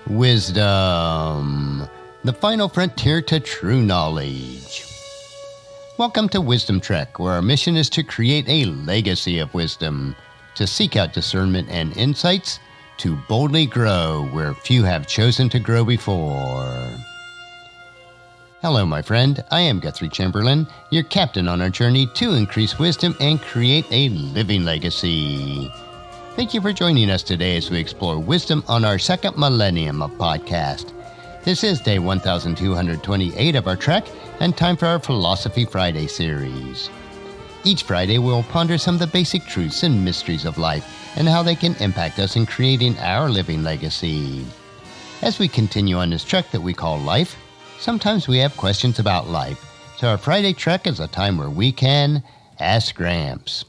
Wisdom, the final frontier to true knowledge. Welcome to Wisdom Trek, where our mission is to create a legacy of wisdom, to seek out discernment and insights, to boldly grow where few have chosen to grow before. Hello, my friend. I am Guthrie Chamberlain, your captain on our journey to increase wisdom and create a living legacy. Thank you for joining us today as we explore wisdom on our second millennium of podcast. This is day 1228 of our trek and time for our Philosophy Friday series. Each Friday we'll ponder some of the basic truths and mysteries of life and how they can impact us in creating our living legacy. As we continue on this trek that we call life, sometimes we have questions about life, so our Friday trek is a time where we can Ask Gramps.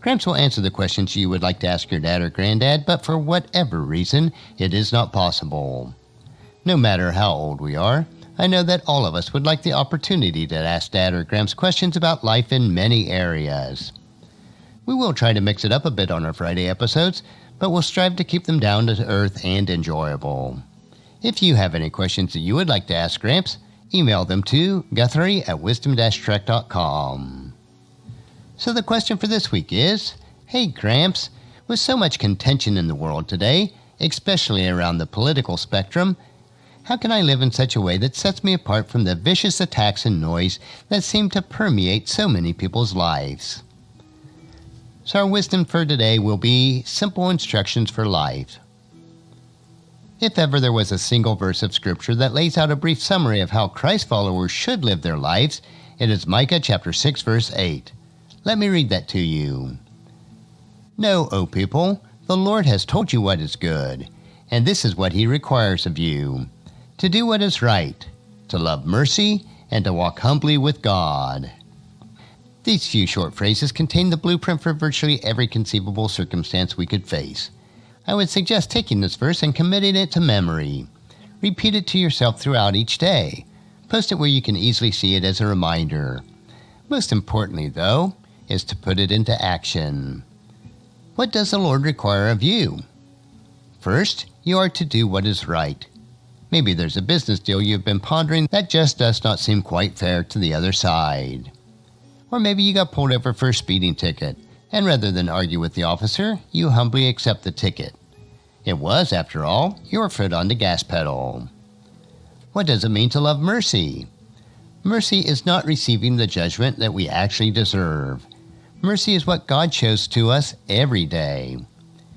Gramps will answer the questions you would like to ask your dad or granddad, but for whatever reason, it is not possible. No matter how old we are, I know that all of us would like the opportunity to ask Dad or Gramps questions about life in many areas. We will try to mix it up a bit on our Friday episodes, but we'll strive to keep them down to earth and enjoyable. If you have any questions that you would like to ask Gramps, email them to guthrie@wisdom-trek.com. So the question for this week is, hey Gramps, with so much contention in the world today, especially around the political spectrum, how can I live in such a way that sets me apart from the vicious attacks and noise that seem to permeate so many people's lives? So our wisdom for today will be simple instructions for life. If ever there was a single verse of Scripture that lays out a brief summary of how Christ followers should live their lives, it is Micah chapter 6, verse 8. Let me read that to you. Know, O people, the Lord has told you what is good, and this is what he requires of you, to do what is right, to love mercy, and to walk humbly with God. These few short phrases contain the blueprint for virtually every conceivable circumstance we could face. I would suggest taking this verse and committing it to memory. Repeat it to yourself throughout each day. Post it where you can easily see it as a reminder. Most importantly, though, is to put it into action. What does the Lord require of you? First, you are to do what is right. Maybe there's a business deal you've been pondering that just does not seem quite fair to the other side. Or maybe you got pulled over for a speeding ticket, and rather than argue with the officer, you humbly accept the ticket. It was, after all, your foot on the gas pedal. What does it mean to love mercy? Mercy is not receiving the judgment that we actually deserve. Mercy is what God shows to us every day.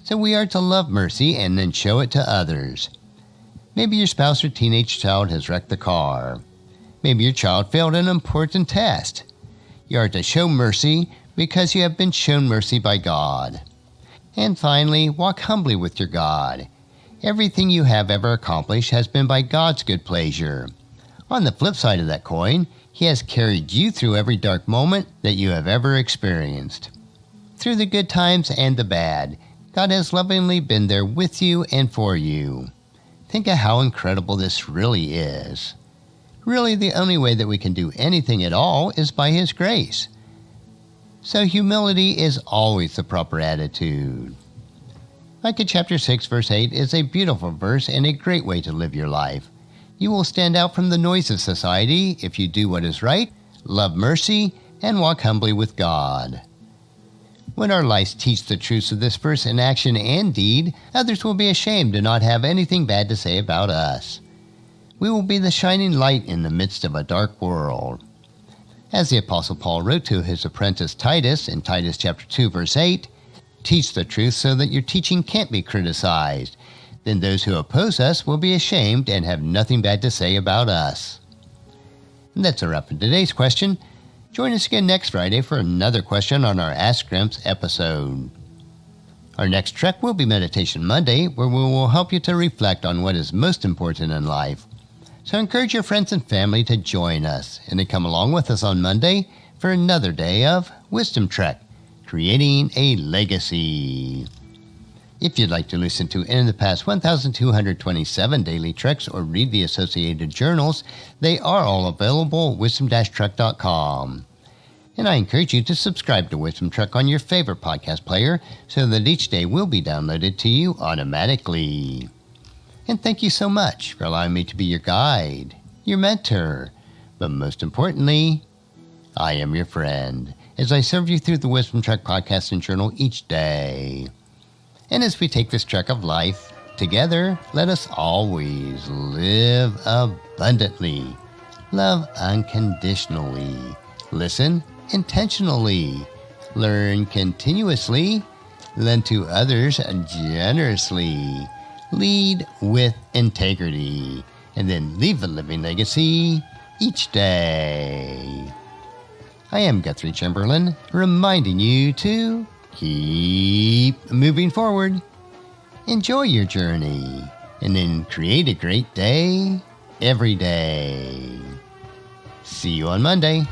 So we are to love mercy and then show it to others. Maybe your spouse or teenage child has wrecked the car. Maybe your child failed an important test. You are to show mercy because you have been shown mercy by God. And finally, walk humbly with your God. Everything you have ever accomplished has been by God's good pleasure. On the flip side of that coin, he has carried you through every dark moment that you have ever experienced. Through the good times and the bad, God has lovingly been there with you and for you. Think of how incredible this really is. Really, the only way that we can do anything at all is by his grace. So humility is always the proper attitude. Micah chapter 6, verse 8 is a beautiful verse and a great way to live your life. You will stand out from the noise of society if you do what is right, love mercy, and walk humbly with God. When our lives teach the truths of this verse in action and deed, others will be ashamed to not have anything bad to say about us. We will be the shining light in the midst of a dark world. As the Apostle Paul wrote to his apprentice Titus in Titus chapter 2, verse 8, teach the truth so that your teaching can't be criticized. Then those who oppose us will be ashamed and have nothing bad to say about us. And that's a wrap for today's question. Join us again next Friday for another question on our Ask Gramps episode. Our next trek will be Meditation Monday, where we will help you to reflect on what is most important in life. So encourage your friends and family to join us and to come along with us on Monday for another day of Wisdom Trek, creating a legacy. If you'd like to listen to any of the past 1,227 daily treks or read the associated journals, they are all available at wisdom-trek.com. And I encourage you to subscribe to Wisdom Trek on your favorite podcast player so that each day will be downloaded to you automatically. And thank you so much for allowing me to be your guide, your mentor, but most importantly, I am your friend as I serve you through the Wisdom Trek podcast and journal each day. And as we take this trek of life together, let us always live abundantly, love unconditionally, listen intentionally, learn continuously, lend to others generously, lead with integrity, and then leave a living legacy each day. I am Guthrie Chamberlain, reminding you to keep moving forward. Enjoy your journey, and then create a great day every day. See you on Monday.